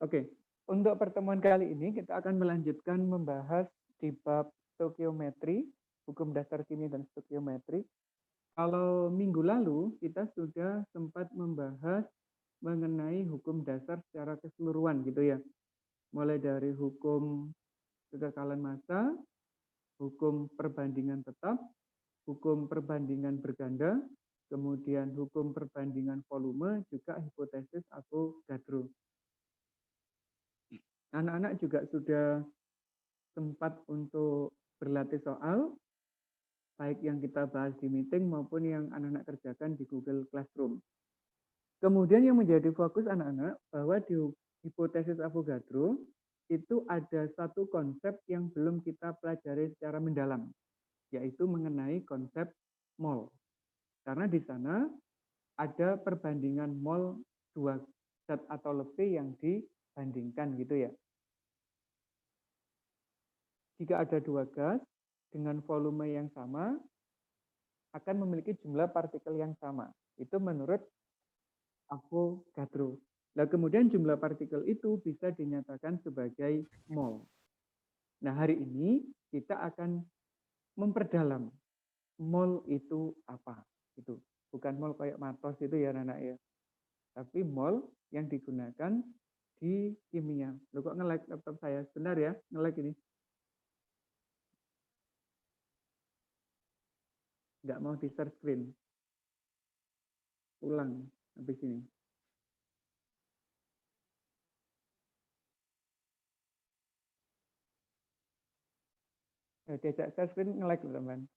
Oke, untuk pertemuan kali ini kita akan melanjutkan membahas di bab stokiometri, hukum dasar kimia dan stokiometri. Kalau minggu lalu kita sudah sempat membahas mengenai hukum dasar secara keseluruhan gitu ya. Mulai dari hukum kekekalan massa, hukum perbandingan tetap, hukum perbandingan berganda, kemudian hukum perbandingan volume, juga hipotesis Avogadro. Anak-anak juga sudah sempat untuk berlatih soal, baik yang kita bahas di meeting maupun yang anak-anak kerjakan di Google Classroom. Kemudian yang menjadi fokus anak-anak bahwa di hipotesis Avogadro itu ada satu konsep yang belum kita pelajari secara mendalam, yaitu mengenai konsep mol. Karena di sana ada perbandingan mol dua zat atau lebih yang dibandingkan gitu ya. Jika ada dua gas dengan volume yang sama, akan memiliki jumlah partikel yang sama. Itu menurut Avogadro. Nah, kemudian jumlah partikel itu bisa dinyatakan sebagai mol. Nah, hari ini kita akan memperdalam mol itu apa. Itu bukan mol kayak matos itu ya, anak ya. Tapi mol yang digunakan di kimia. Loh kok nge-lag laptop saya? Sebentar ya, nge-lag ini. Nggak mau di share screen. Ulang habis ini. Diajak share screen nge-lag teman.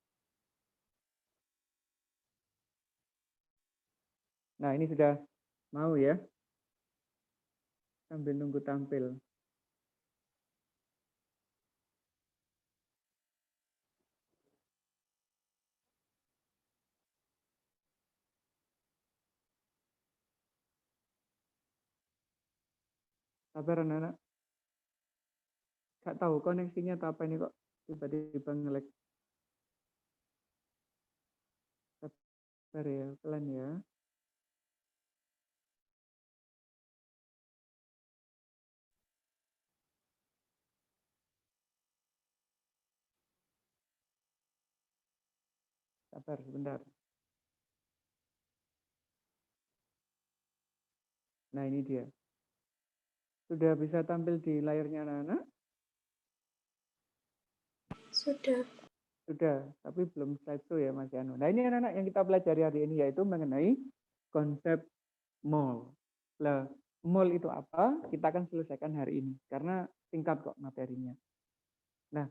Nah, ini sudah mau ya. Sambil nunggu tampil. Sabar anak-anak. Gak tahu koneksinya atau apa ini kok tiba-tiba nge-lag. Sabar ya, pelan ya. Sabar sebentar. Nah, ini dia. Sudah bisa tampil di layarnya anak-anak? Sudah. Sudah, tapi belum slideshow ya Mas Yano. Nah, ini anak-anak yang kita pelajari hari ini yaitu mengenai konsep mol. Lah, mol itu apa? Kita akan selesaikan hari ini karena singkat kok materinya. Nah,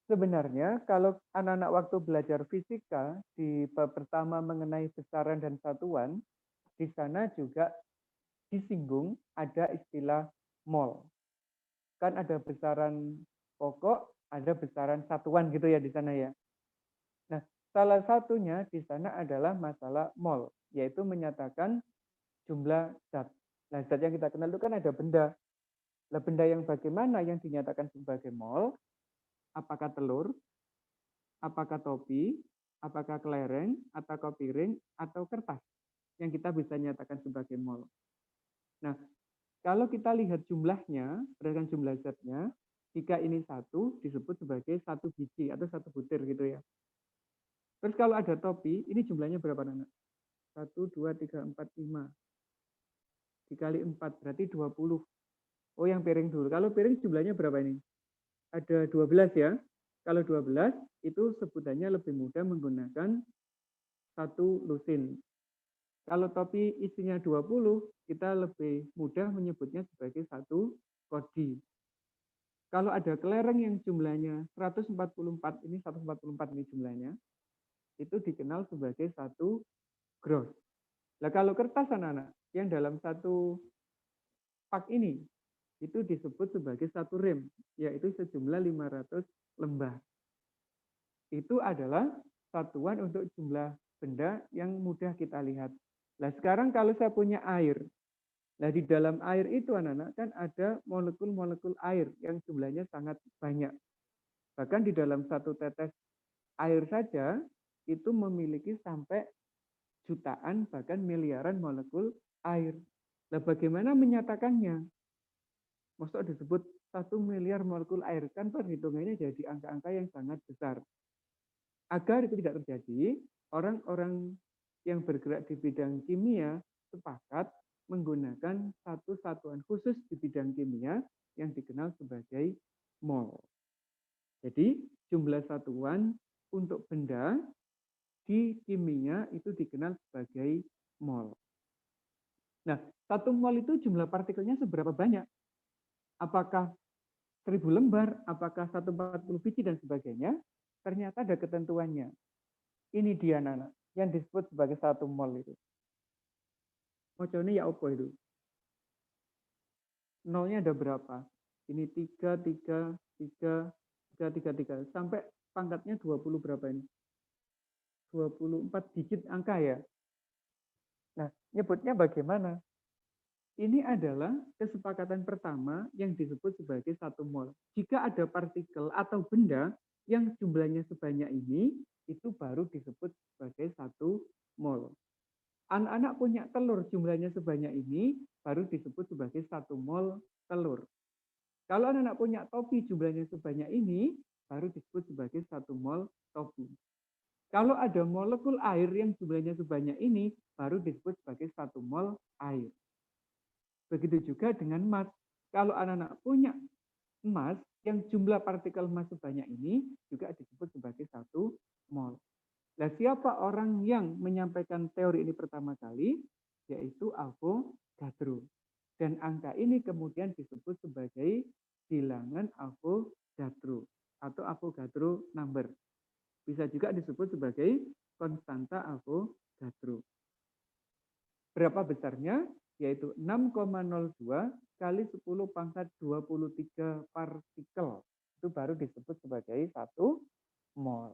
sebenarnya kalau anak-anak waktu belajar fisika di bab pertama mengenai besaran dan satuan, di sana juga disinggung ada istilah mol. Kan ada besaran pokok, ada besaran satuan gitu ya di sana ya. Nah, salah satunya di sana adalah masalah mol, yaitu menyatakan jumlah zat. Nah, zat yang kita kenal itu kan ada benda. Nah, benda yang bagaimana yang dinyatakan sebagai mol? Apakah telur, apakah topi, apakah kelereng, atau piring, atau kertas yang kita bisa nyatakan sebagai mol. Nah, kalau kita lihat jumlahnya, berdasarkan jumlah zatnya, jika ini satu disebut sebagai satu biji atau satu butir gitu ya. Terus kalau ada topi, ini jumlahnya berapa anak? 1, 2, 3, 4, 5. Dikali 4, berarti 20. Oh, yang piring dulu. Kalau piring jumlahnya berapa ini? Ada 12 ya. Kalau 12, itu sebutannya lebih mudah menggunakan satu lusin. Kalau topi isinya 20, kita lebih mudah menyebutnya sebagai satu kodi. Kalau ada kelereng yang jumlahnya 144, ini 144 ini jumlahnya, itu dikenal sebagai satu gross. Nah, kalau kertas anak-anak yang dalam satu pak ini, itu disebut sebagai satu rem, yaitu sejumlah 500 lembar. Itu adalah satuan untuk jumlah benda yang mudah kita lihat. Nah, sekarang kalau saya punya air, nah di dalam air itu anak-anak kan ada molekul-molekul air yang jumlahnya sangat banyak. Bahkan di dalam satu tetes air saja itu memiliki sampai jutaan bahkan miliaran molekul air. Nah, bagaimana menyatakannya? Maksudnya disebut 1 miliar molekul air, kan perhitungannya jadi angka-angka yang sangat besar. Agar itu tidak terjadi, orang-orang yang bergerak di bidang kimia sepakat menggunakan satu satuan khusus di bidang kimia yang dikenal sebagai mol. Jadi jumlah satuan untuk benda di kimia itu dikenal sebagai mol. Nah, 1 mol itu jumlah partikelnya seberapa banyak? Apakah 1000 lembar, apakah 140 biji dan sebagainya? Ternyata ada ketentuannya. Ini dia anak-anak yang disebut sebagai 1 mol itu. Mocone ya apa itu? Nolnya ada berapa? Ini 3, 3, 3, 3, 3, 3. Sampai pangkatnya 20 berapa ini? 24 digit angka ya. Nah, nyebutnya bagaimana? Ini adalah kesepakatan pertama yang disebut sebagai 1 mol. Jika ada partikel atau benda yang jumlahnya sebanyak ini, itu baru disebut sebagai 1 mol. Anak-anak punya telur jumlahnya sebanyak ini, baru disebut sebagai 1 mol telur. Kalau anak-anak punya topi jumlahnya sebanyak ini, baru disebut sebagai 1 mol topi. Kalau ada molekul air yang jumlahnya sebanyak ini, baru disebut sebagai 1 mol air. Begitu juga dengan emas. Kalau anak-anak punya emas yang jumlah partikel emas sebanyak ini, juga disebut sebagai 1 mol. Nah, siapa orang yang menyampaikan teori ini pertama kali? Yaitu Avogadro. Dan angka ini kemudian disebut sebagai bilangan Avogadro atau Avogadro number. Bisa juga disebut sebagai konstanta Avogadro. Berapa besarnya? Yaitu 6,02 kali 10 pangkat 23 partikel. Itu baru disebut sebagai 1 mol.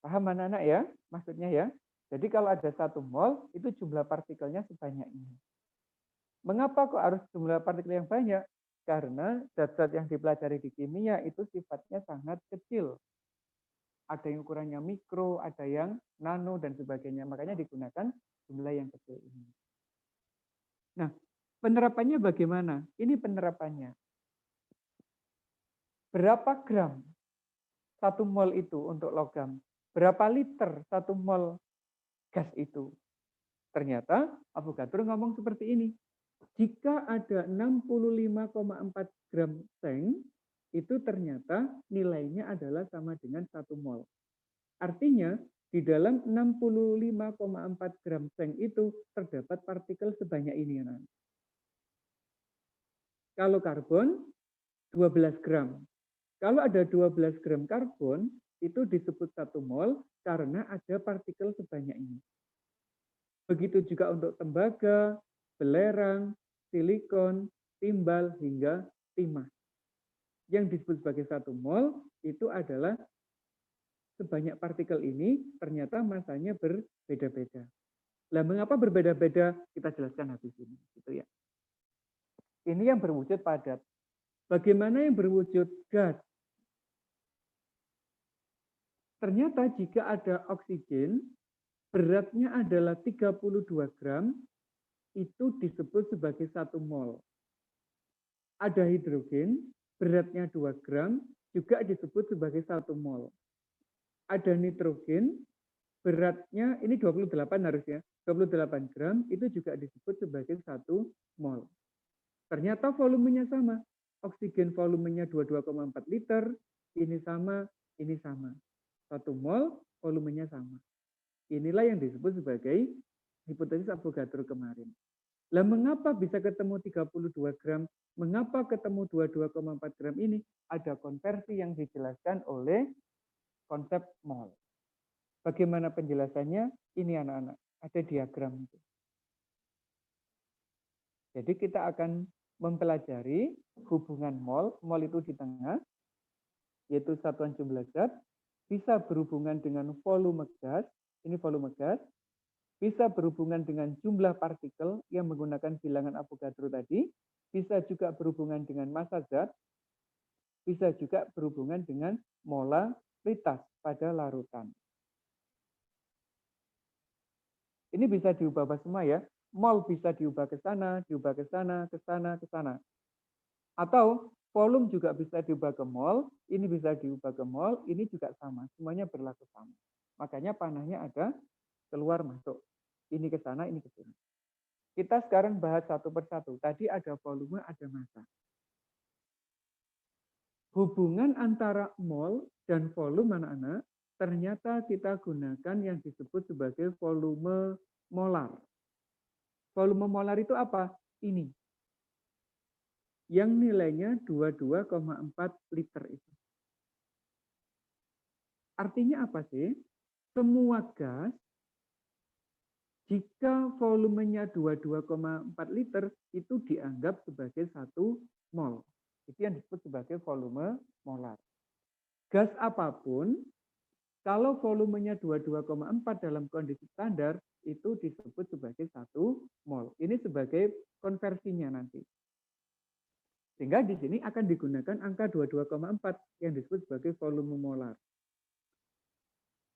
Paham anak-anak ya? Maksudnya ya. Jadi kalau ada 1 mol, itu jumlah partikelnya sebanyak ini. Mengapa kok harus jumlah partikel yang banyak? Karena zat-zat yang dipelajari di kimia itu sifatnya sangat kecil. Ada yang ukurannya mikro, ada yang nano, dan sebagainya. Makanya digunakan jumlah yang kecil ini. Nah, penerapannya bagaimana? Ini penerapannya. Berapa gram 1 mol itu untuk logam? Berapa liter 1 mol gas itu? Ternyata Avogadro ngomong seperti ini. Jika ada 65,4 gram seng, itu ternyata nilainya adalah sama dengan 1 mol. Artinya, di dalam 65,4 gram seng itu terdapat partikel sebanyak ini. Kalau karbon, 12 gram. Kalau ada 12 gram karbon, itu disebut 1 mol karena ada partikel sebanyak ini. Begitu juga untuk tembaga, belerang, silikon, timbal, hingga timah. Yang disebut sebagai 1 mol itu adalah sebanyak partikel ini ternyata masanya berbeda-beda. Lah, mengapa berbeda-beda? Kita jelaskan habis ini, gitu ya. Ini yang berwujud padat. Bagaimana yang berwujud gas? Ternyata jika ada oksigen, beratnya adalah 32 gram, itu disebut sebagai 1 mol. Ada hidrogen, beratnya 2 gram, juga disebut sebagai 1 mol. Ada nitrogen, beratnya, ini 28 harusnya, 28 gram, itu juga disebut sebagai 1 mol. Ternyata volumenya sama. Oksigen volumenya 22,4 liter, ini sama, ini sama. 1 mol, volumenya sama. Inilah yang disebut sebagai hipotesis Avogadro kemarin. Lah, mengapa bisa ketemu 32 gram? Mengapa ketemu 22,4 gram ini? Ada konversi yang dijelaskan oleh konsep mol. Bagaimana penjelasannya? Ini anak-anak, ada diagram itu. Jadi kita akan mempelajari hubungan mol. Mol itu di tengah, yaitu satuan jumlah zat, bisa berhubungan dengan volume gas, ini volume gas, bisa berhubungan dengan jumlah partikel yang menggunakan bilangan Avogadro tadi, bisa juga berhubungan dengan massa zat, bisa juga berhubungan dengan molaritas pada larutan. Ini bisa diubah semua ya. mol bisa diubah ke sana, diubah ke sana, ke sana, ke sana. Atau volume juga bisa diubah ke mol, ini bisa diubah ke mol, ini juga sama, semuanya berlaku sama. Makanya panahnya ada keluar masuk. Ini ke sana, ini ke sini. Kita sekarang bahas satu persatu. Tadi ada volume, ada massa. Hubungan antara mol dan volume anak-anak, ternyata kita gunakan yang disebut sebagai volume molar. Volume molar itu apa? Ini. Yang nilainya 22,4 liter itu. Artinya apa sih? Semua gas, jika volumenya 22,4 liter, itu dianggap sebagai 1 mol. Itu yang disebut sebagai volume molar. Gas apapun, kalau volumenya 22,4 dalam kondisi standar, itu disebut sebagai 1 mol. Ini sebagai konversinya nanti. Sehingga di sini akan digunakan angka 22,4 yang disebut sebagai volume molar.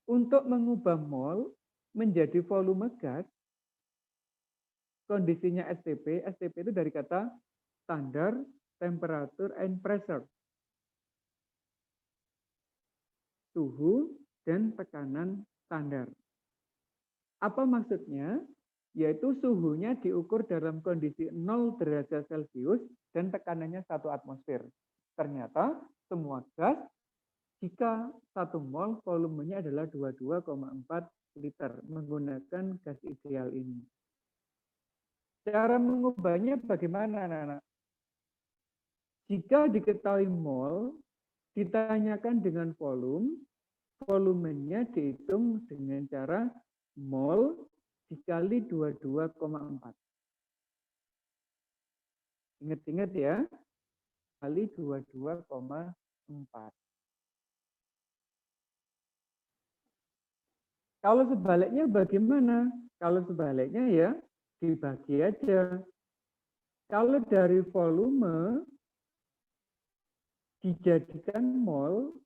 Untuk mengubah mol menjadi volume gas, kondisinya STP. STP itu dari kata standar, temperature, and pressure. Suhu dan tekanan standar. Apa maksudnya? Yaitu suhunya diukur dalam kondisi 0 derajat Celcius dan tekanannya 1 atmosfer. Ternyata semua gas, jika 1 mol volumenya adalah 22,4 liter menggunakan gas ideal ini. Cara mengubahnya bagaimana, anak-anak? Jika diketahui mol, ditanyakan dengan volume, volumenya dihitung dengan cara mol dikali 22,4. Ingat-ingat ya, kali 22,4. Kalau sebaliknya bagaimana? Kalau sebaliknya ya dibagi aja. Kalau dari volume dijadikan mol,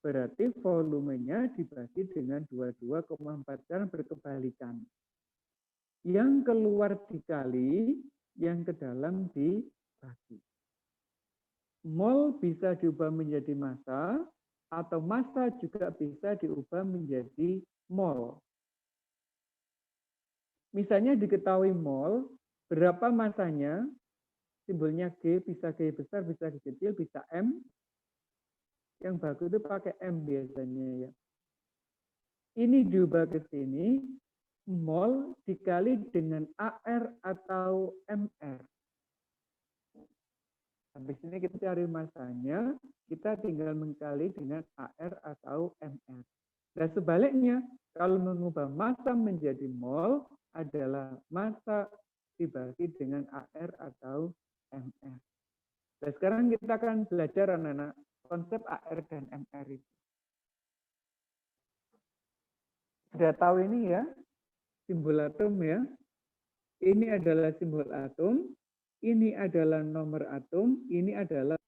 berarti volumenya dibagi dengan 22,4 karena berkebalikan. Yang keluar dikali, yang ke dalam dibagi. Mol bisa diubah menjadi massa, atau massa juga bisa diubah menjadi mol. Misalnya diketahui mol, berapa massanya, simbolnya G, bisa G besar, bisa G kecil, bisa M. Yang bagus itu pakai M biasanya ya. Ini diubah ke sini, mol dikali dengan AR atau MR. Habis ini kita cari massanya, kita tinggal mengkali dengan AR atau MR. Dan sebaliknya, kalau mengubah massa menjadi mol adalah massa dibagi dengan AR atau MR. Dan sekarang kita akan belajar anak-anak konsep AR dan MR itu. Sudah tahu ini ya, simbol atom ya. Ini adalah simbol atom, ini adalah nomor atom, ini adalah,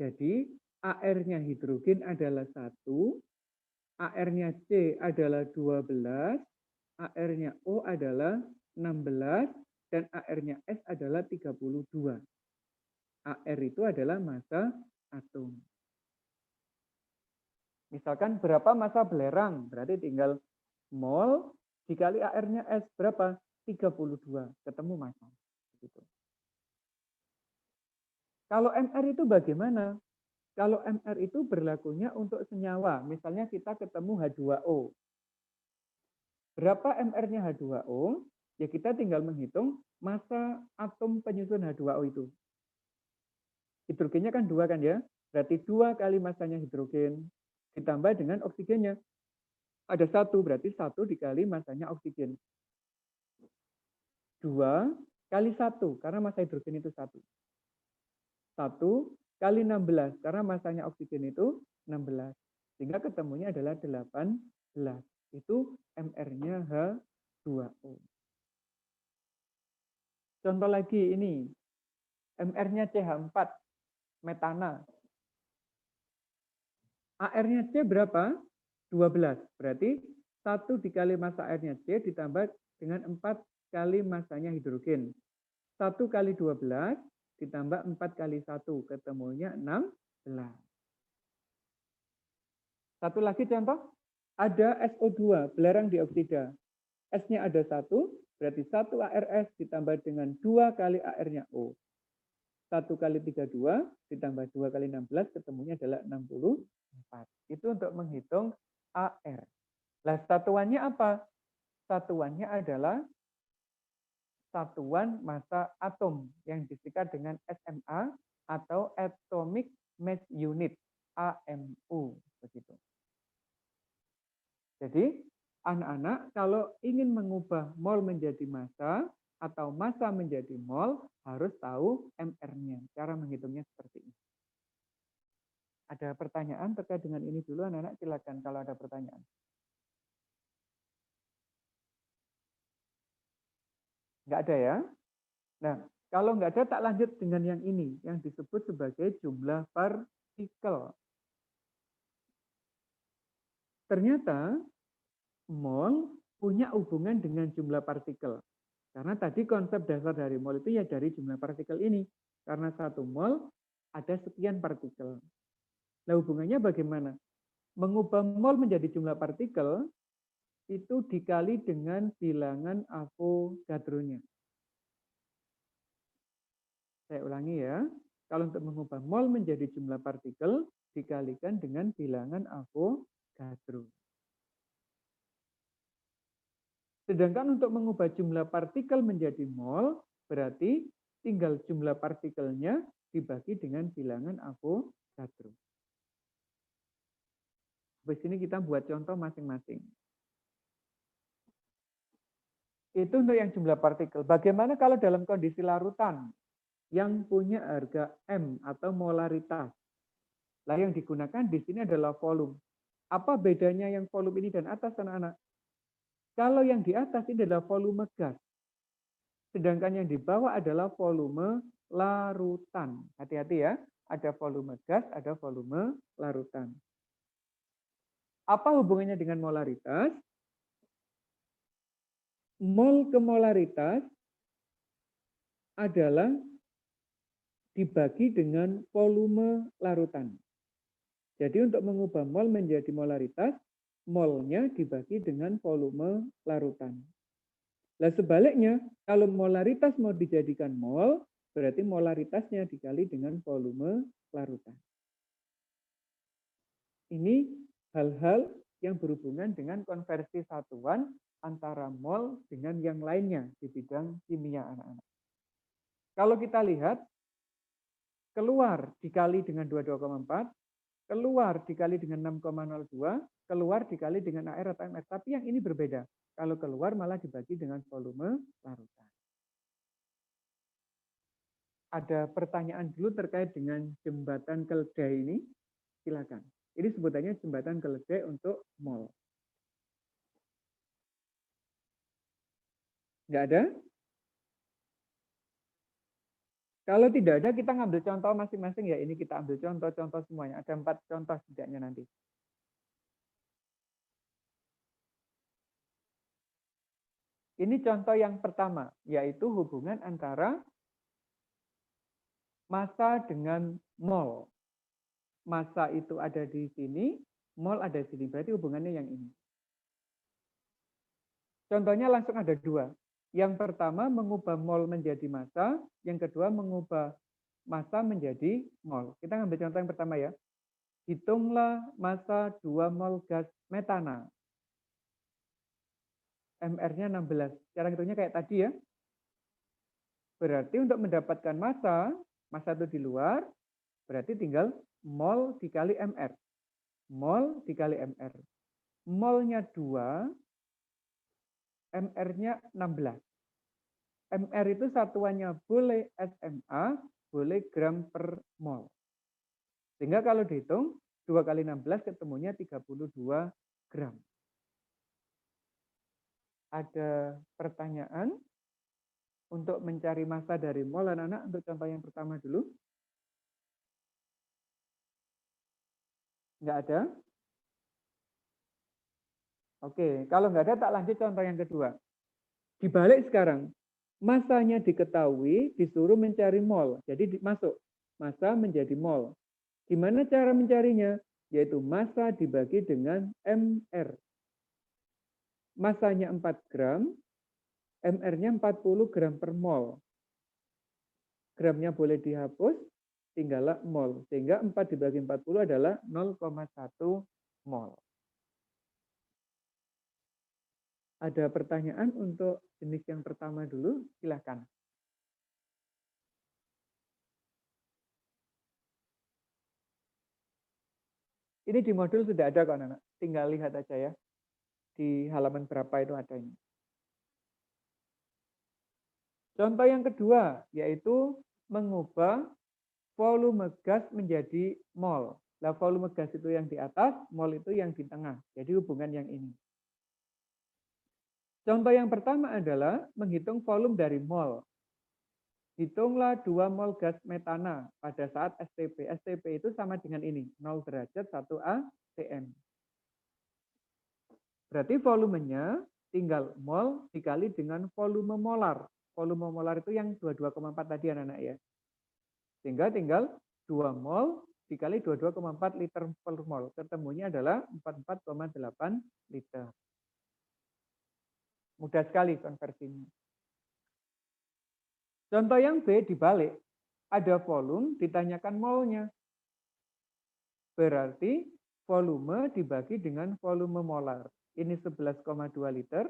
jadi AR-nya hidrogen adalah 1, AR-nya C adalah 12, AR-nya O adalah 16, dan AR-nya S adalah 32. AR itu adalah massa atom. Misalkan berapa massa belerang, berarti tinggal mol dikali AR-nya S berapa? 32, ketemu massa. Gitu. Kalau MR itu bagaimana? Kalau MR itu berlakunya untuk senyawa. Misalnya kita ketemu H2O. Berapa MR-nya H2O? Ya kita tinggal menghitung massa atom penyusun H2O itu. Hidrogennya kan 2 kan ya? Berarti 2 kali massanya hidrogen ditambah dengan oksigennya. Ada 1, berarti 1 dikali massanya oksigen. 2 kali 1, karena massa hidrogen itu 1. 1 kali 16, karena massanya oksigen itu 16. Sehingga ketemunya adalah 18. Itu MR-nya H2O. Contoh lagi ini, MR-nya CH4, metana. AR-nya C berapa? 12. Berarti 1 dikali massa airnya C ditambah dengan 4 kali masanya hidrogen. 1 kali 12 ditambah 4 kali 1, ketemunya 16. Satu lagi contoh, ada SO2, belerang dioksida. S-nya ada 1, berarti 1 ARS ditambah dengan 2 kali AR-nya O. 1 kali 32 ditambah 2 kali 16, ketemunya adalah 64. Itu untuk menghitung AR. Nah, satuannya apa? Satuannya adalah satuan massa atom yang disingkat dengan SMA atau Atomic Mass Unit, AMU. Begitu. Jadi, anak-anak kalau ingin mengubah mol menjadi massa atau massa menjadi mol, harus tahu MR-nya. Cara menghitungnya seperti ini. Ada pertanyaan terkait dengan ini dulu, anak-anak? Silakan kalau ada pertanyaan. Nggak ada ya? Nah, kalau nggak ada, tak lanjut dengan yang ini, yang disebut sebagai jumlah partikel. Ternyata, mol punya hubungan dengan jumlah partikel. Karena tadi konsep dasar dari mol itu ya dari jumlah partikel ini. Karena satu mol ada sekian partikel. Nah, hubungannya bagaimana? Mengubah mol menjadi jumlah partikel itu dikali dengan bilangan Avogadro-nya. Saya ulangi ya. Kalau untuk mengubah mol menjadi jumlah partikel dikalikan dengan bilangan Avogadro. Sedangkan untuk mengubah jumlah partikel menjadi mol, berarti tinggal jumlah partikelnya dibagi dengan bilangan Avogadro. Habis ini kita buat contoh masing-masing. Itu untuk yang jumlah partikel. Bagaimana kalau dalam kondisi larutan yang punya harga M atau molaritas? Nah, yang digunakan di sini adalah volume. Apa bedanya yang volume ini dan atas, anak-anak? Kalau yang di atas ini adalah volume gas. Sedangkan yang di bawah adalah volume larutan. Hati-hati ya, ada volume gas, ada volume larutan. Apa hubungannya dengan molaritas? Mol ke molaritas adalah dibagi dengan volume larutan. Jadi untuk mengubah mol menjadi molaritas, molnya dibagi dengan volume larutan. Nah sebaliknya, kalau molaritas mau dijadikan mol, berarti molaritasnya dikali dengan volume larutan. Ini hal-hal yang berhubungan dengan konversi satuan antara mol dengan yang lainnya di bidang kimia anak-anak. Kalau kita lihat, keluar dikali dengan 22,4, keluar dikali dengan 6,02, keluar dikali dengan AR atau MR. Tapi yang ini berbeda. Kalau keluar malah dibagi dengan volume larutan. Ada pertanyaan dulu terkait dengan jembatan keledai ini? Silakan. Ini sebutannya jembatan keledai untuk mol. Nggak ada? Kalau tidak ada, kita ngambil contoh masing-masing ya. Ini kita ambil contoh-contoh semuanya. Ada 4 contoh setidaknya nanti. Ini contoh yang pertama, yaitu hubungan antara massa dengan mol. Massa itu ada di sini, mol ada di sini. Berarti hubungannya yang ini. Contohnya langsung ada 2. Yang pertama mengubah mol menjadi massa, yang kedua mengubah massa menjadi mol. Kita ngambil contoh yang pertama ya. Hitunglah massa 2 mol gas metana. MR-nya 16. Cara hitungnya kayak tadi ya. Berarti untuk mendapatkan massa itu di luar, berarti tinggal mol dikali MR. Mol dikali MR. Molnya 2, MR-nya 16. MR itu satuannya boleh SMA, boleh gram per mol. Sehingga kalau dihitung, 2 kali 16 ketemunya 32 gram. Ada pertanyaan untuk mencari massa dari mol, anak-anak, untuk contoh yang pertama dulu? Nggak ada? Oke, kalau nggak ada tak lanjut contoh yang kedua. Dibalik sekarang, masanya diketahui, disuruh mencari mol. Jadi masuk, massa menjadi mol. Gimana cara mencarinya? Yaitu massa dibagi dengan MR. Massanya 4 gram, MR-nya 40 gram per mol. Gramnya boleh dihapus, tinggallah mol. Sehingga 4 dibagi 40 adalah 0,1 mol. Ada pertanyaan untuk jenis yang pertama dulu? Silakan. Ini di modul sudah ada kok, anak. Tinggal lihat aja ya. Di halaman berapa itu adanya. Contoh yang kedua, yaitu mengubah volume gas menjadi mol. Nah, volume gas itu yang di atas, mol itu yang di tengah. Jadi hubungan yang ini. Contoh yang pertama adalah menghitung volume dari mol. Hitunglah 2 mol gas metana pada saat STP. STP itu sama dengan ini, 0 derajat 1 atm. Berarti volumenya tinggal mol dikali dengan volume molar. Volume molar itu yang 22,4 tadi anak-anak ya. Sehingga tinggal 2 mol dikali 22,4 liter per mol. Ketemunya adalah 44,8 liter. Mudah sekali konversinya. Contoh yang B dibalik. Ada volume ditanyakan molnya. Berarti volume dibagi dengan volume molar. Ini 11,2 liter.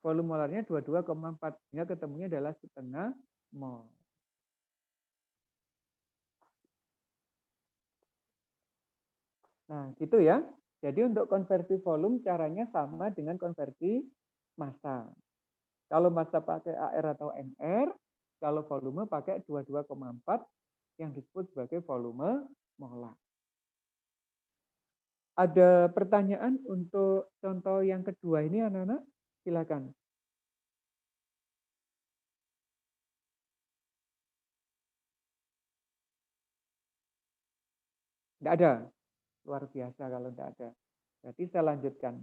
Volume molarnya 22,4. Sehingga ketemunya adalah setengah mol. Nah, gitu ya. Jadi untuk konversi volume caranya sama dengan konversi massa. Kalau massa pakai AR atau MR, kalau volume pakai 22,4 yang disebut sebagai volume molar. Ada pertanyaan untuk contoh yang kedua ini anak-anak? Silakan. Tidak ada. Luar biasa kalau tidak ada. Berarti saya lanjutkan.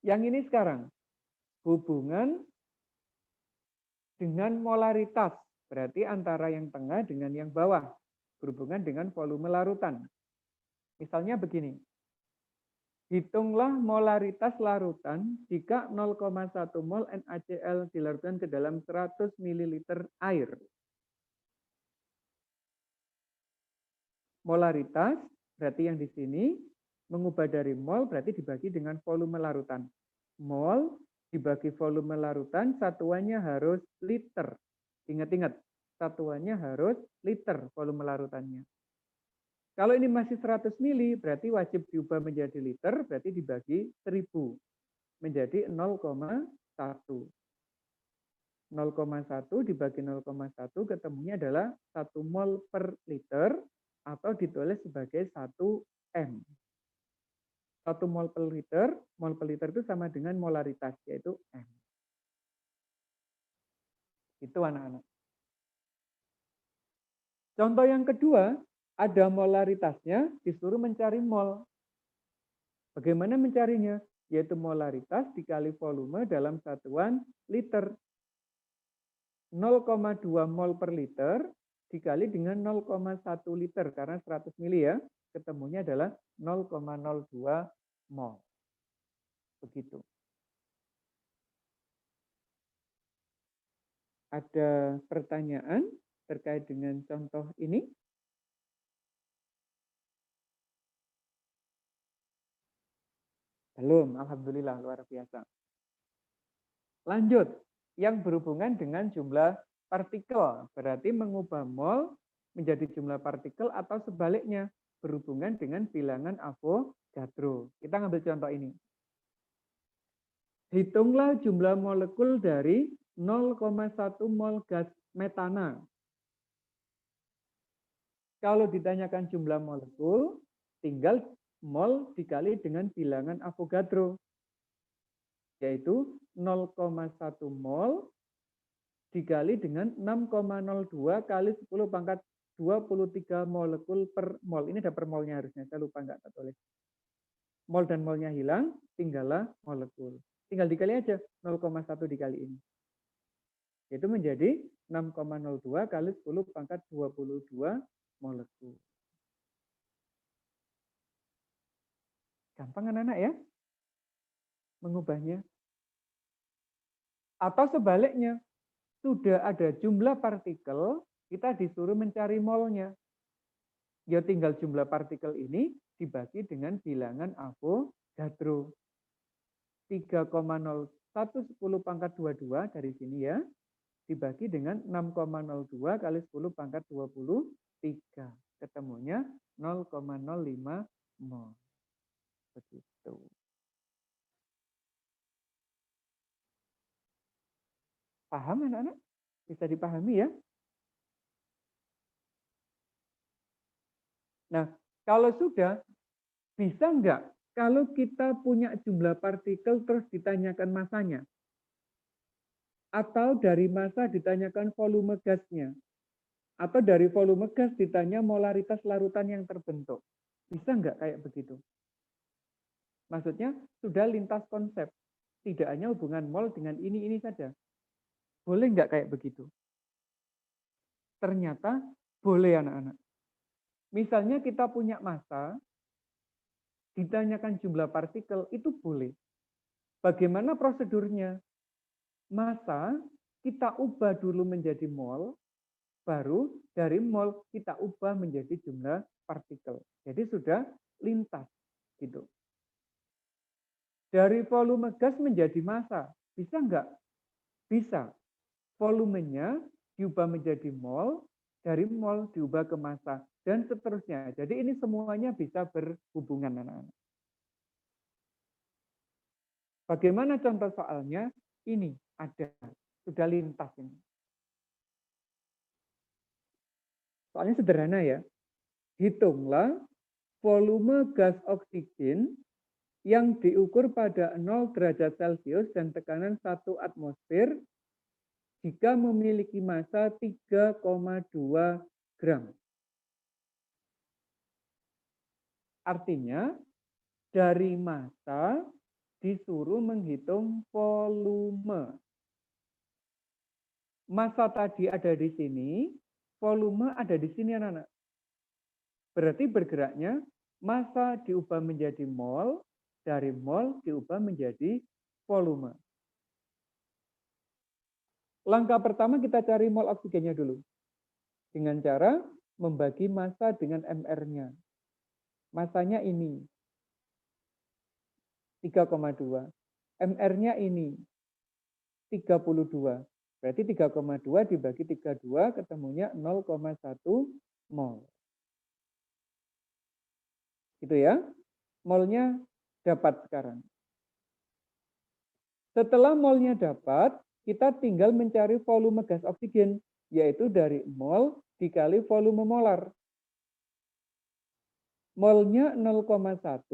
Yang ini sekarang. Hubungan dengan molaritas. Berarti antara yang tengah dengan yang bawah. Berhubungan dengan volume larutan. Misalnya begini. Hitunglah molaritas larutan jika 0,1 mol NaCl dilarutkan ke dalam 100 ml air. Molaritas berarti yang di sini mengubah dari mol berarti dibagi dengan volume larutan. Mol dibagi volume larutan satuannya harus liter. Ingat-ingat, satuannya harus liter volume larutannya. Kalau ini masih 100 mili berarti wajib diubah menjadi liter, berarti dibagi 1000 menjadi 0,1. 0,1 dibagi 0,1 ketemunya adalah 1 mol per liter atau ditulis sebagai 1 M. 1 mol per liter itu sama dengan molaritas, yaitu M. Itu anak-anak. Contoh yang kedua, ada molaritasnya, disuruh mencari mol. Bagaimana mencarinya? Yaitu molaritas dikali volume dalam satuan liter. 0,2 mol per liter dikali dengan 0,1 liter karena 100 mili ya, ketemunya adalah 0,02 mol. Begitu. Ada pertanyaan terkait dengan contoh ini? Belum, alhamdulillah luar biasa. Lanjut, yang berhubungan dengan jumlah partikel, berarti mengubah mol menjadi jumlah partikel atau sebaliknya, berhubungan dengan bilangan Avogadro. Kita ngambil contoh ini. Hitunglah jumlah molekul dari 0,1 mol gas metana. Kalau ditanyakan jumlah molekul, tinggal mol dikali dengan bilangan Avogadro, yaitu 0,1 mol dikali dengan 6,02 kali 10 pangkat 23 molekul per mol. Ini ada per molnya harusnya, saya lupa nggak tulis. Mol dan molnya hilang, tinggallah molekul. tinggal dikali aja 0,1 dikali ini. Itu menjadi 6,02 kali 10 pangkat 22 molekul. Gampang anak-anak ya mengubahnya. Atau sebaliknya, sudah ada jumlah partikel, kita disuruh mencari molnya. Ya tinggal jumlah partikel ini dibagi dengan bilangan Avogadro. 3,01 10 pangkat 22 dari sini ya, dibagi dengan 6,02 kali 10 pangkat 23. Ketemunya 0,05 mol. Begitu. Paham anak-anak? Bisa dipahami ya? Nah, kalau sudah, bisa enggak kalau kita punya jumlah partikel terus ditanyakan masanya? Atau dari massa ditanyakan volume gasnya? Atau dari volume gas ditanya molaritas larutan yang terbentuk? Bisa enggak kayak begitu? Maksudnya sudah lintas konsep. Tidak hanya hubungan mol dengan ini saja. Boleh enggak kayak begitu? Ternyata boleh anak-anak. Misalnya kita punya massa, ditanyakan jumlah partikel, itu boleh. Bagaimana prosedurnya? Massa kita ubah dulu menjadi mol, baru dari mol kita ubah menjadi jumlah partikel. Jadi sudah lintas gitu. Dari volume gas menjadi massa, bisa enggak? Bisa. Volumenya diubah menjadi mol, dari mol diubah ke massa, dan seterusnya. Jadi ini semuanya bisa berhubungan anak-anak. Bagaimana contoh soalnya? Ini ada, sudah lintas ini. Soalnya sederhana ya. Hitunglah volume gas oksigen yang diukur pada 0 derajat Celcius dan tekanan 1 atmosfer jika memiliki massa 3,2 gram. Artinya, dari massa disuruh menghitung volume. Massa tadi ada di sini, volume ada di sini anak-anak. Berarti bergeraknya massa diubah menjadi mol, dari mol diubah menjadi volume. Langkah pertama kita cari mol oksigennya dulu. Dengan cara membagi massa dengan MR-nya. Massanya ini 3,2. MR-nya ini 32. Berarti 3,2 dibagi 32 ketemunya 0,1 mol. Gitu ya. Molnya dapat sekarang. Setelah molnya dapat, kita tinggal mencari volume gas oksigen, yaitu dari mol dikali volume molar. Molnya 0,1,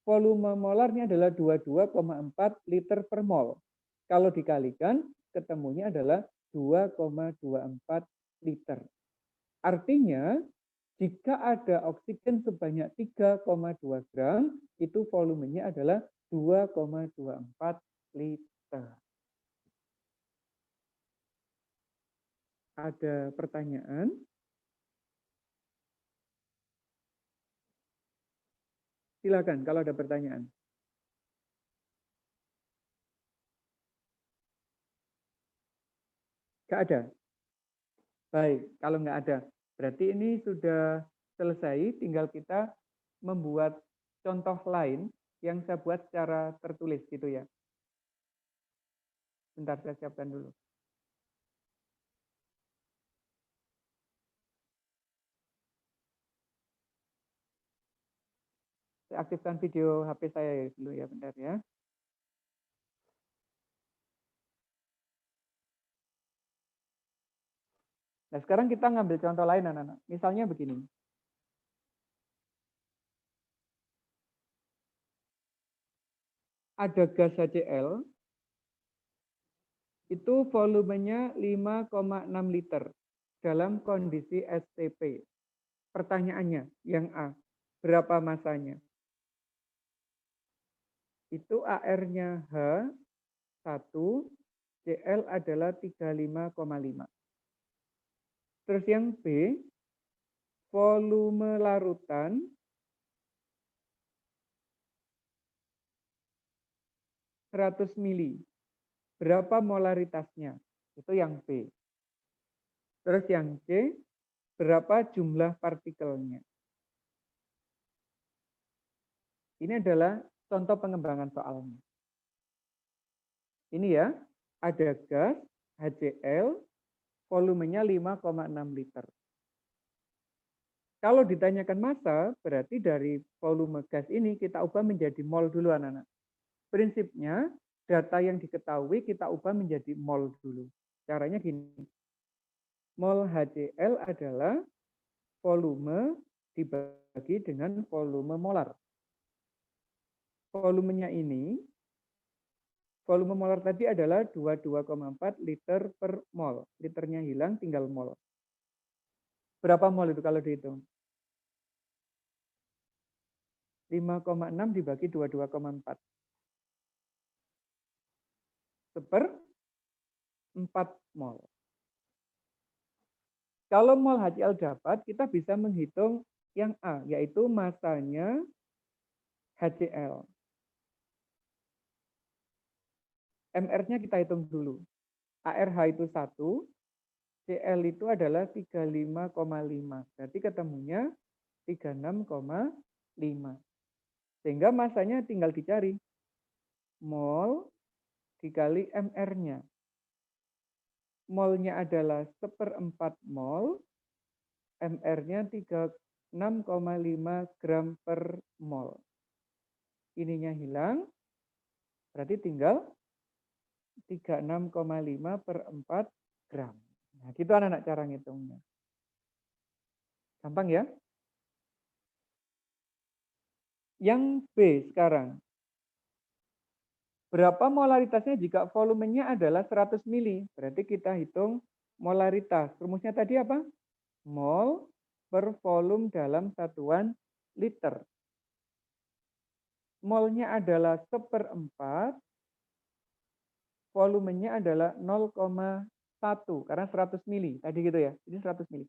volume molarnya adalah 22,4 liter per mol. Kalau dikalikan, ketemunya adalah 2,24 liter. Artinya, jika ada oksigen sebanyak 3,2 gram, itu volumenya adalah 2,24 liter. Ada pertanyaan? Silakan kalau ada pertanyaan. Nggak ada? Baik, kalau nggak ada, berarti ini sudah selesai, tinggal kita membuat contoh lain yang saya buat secara tertulis gitu ya. Bentar, saya siapkan dulu. Saya aktifkan video HP saya dulu ya, bentar ya. Nah, sekarang kita ngambil contoh lain, anak-anak. Misalnya begini. Ada gas HCl, itu volumenya 5,6 liter dalam kondisi STP. Pertanyaannya, yang A, berapa massanya? Itu AR-nya H, Cl adalah 35,5. Terus yang B, volume larutan (100 mili). Berapa molaritasnya? Itu yang B. Terus yang C, berapa jumlah partikelnya? Ini adalah contoh pengembangan soalnya. Ini ya, ada gas HCl, volumenya 5,6 liter. Kalau ditanyakan massa, berarti dari volume gas ini kita ubah menjadi mol dulu, anak-anak. Prinsipnya, data yang diketahui kita ubah menjadi mol dulu. Caranya gini. Mol HCl adalah volume dibagi dengan volume molar. Volumenya ini, volume molar tadi adalah 22,4 liter per mol. Liternya hilang, tinggal mol. Berapa mol itu kalau dihitung? 5,6 dibagi 22,4. Seper 4 mol. Kalau mol HCl dapat, kita bisa menghitung yang A, yaitu massanya HCl. MR-nya kita hitung dulu. ARH itu 1, Cl itu adalah 35,5. Berarti ketemunya 36,5. Sehingga masanya tinggal dicari. Mol dikali MR-nya. Molnya adalah 1/4 mol, MR-nya 36,5 gram per mol. Ininya hilang, berarti tinggal 36,5 per 4 gram. Nah, gitu anak-anak cara ngitungnya. Gampang ya? Yang B sekarang. Berapa molaritasnya jika volumenya adalah 100 mili? Berarti kita hitung molaritas. Rumusnya tadi apa? Mol per volume dalam satuan liter. Molnya adalah 1/4, volumenya adalah 0,1 karena 100 mili. Tadi gitu ya, ini 100 mili.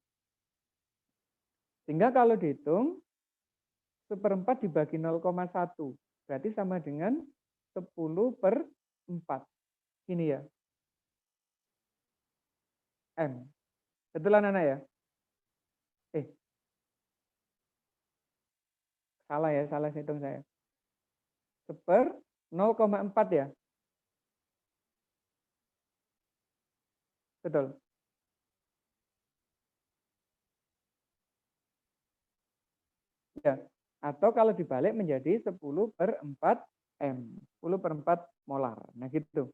Sehingga kalau dihitung, 1/4 dibagi 0,1. Berarti sama dengan 10/4. Ini ya. M. Betul anak-anak ya? Salah ya, salah hitung saya. Seper 0,4 ya. Betul. Ya. Atau kalau dibalik menjadi 10/4 M. 10/4 molar. Nah gitu.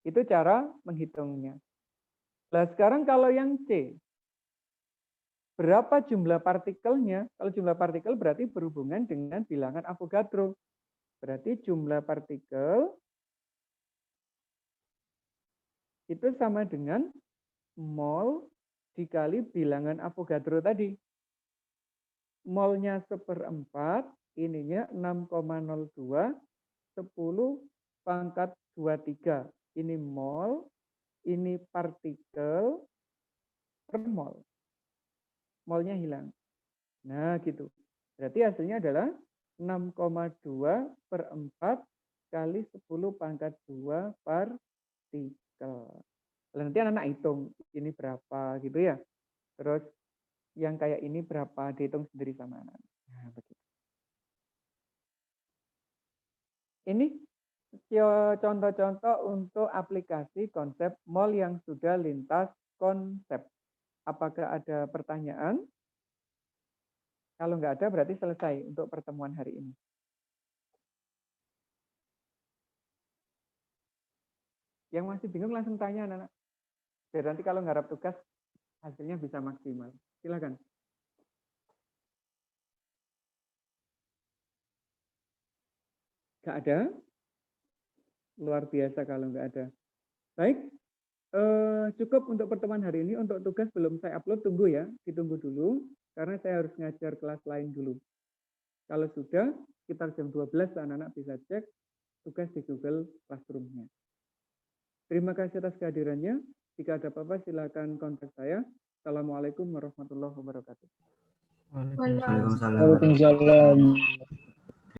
Itu cara menghitungnya. Nah sekarang kalau yang C. Berapa jumlah partikelnya? Kalau jumlah partikel berarti berhubungan dengan bilangan Avogadro. Berarti jumlah partikel itu sama dengan mol dikali bilangan Avogadro tadi. Molnya 1/4, ininya 6,02, 10⁻23. Ini mol, ini partikel per mol. Molnya hilang. Nah, gitu. Berarti hasilnya adalah 6,2/4 kali 10⁻2 partikel. Nanti anak-anak hitung ini berapa gitu ya. Terus yang kayak ini berapa dihitung sendiri sama anak. Nah, begitu. Ini contoh-contoh untuk aplikasi konsep mol yang sudah lintas konsep. Apakah ada pertanyaan? Kalau nggak ada berarti selesai untuk pertemuan hari ini. Yang masih bingung langsung tanya anak-anak. Biar nanti kalau ngarap tugas hasilnya bisa maksimal. Silakan. Nggak ada? Luar biasa kalau nggak ada. Baik, cukup untuk pertemuan hari ini. Untuk tugas belum saya upload, tunggu ya. Ditunggu dulu, karena saya harus ngajar kelas lain dulu. Kalau sudah, sekitar jam 12 anak-anak bisa cek tugas di Google Classroom-nya. Terima kasih atas kehadirannya. Jika ada apa-apa silakan kontak saya. Assalamualaikum warahmatullahi wabarakatuh. Waalaikumsalam. Waalaikumsalam. Waalaikumsalam.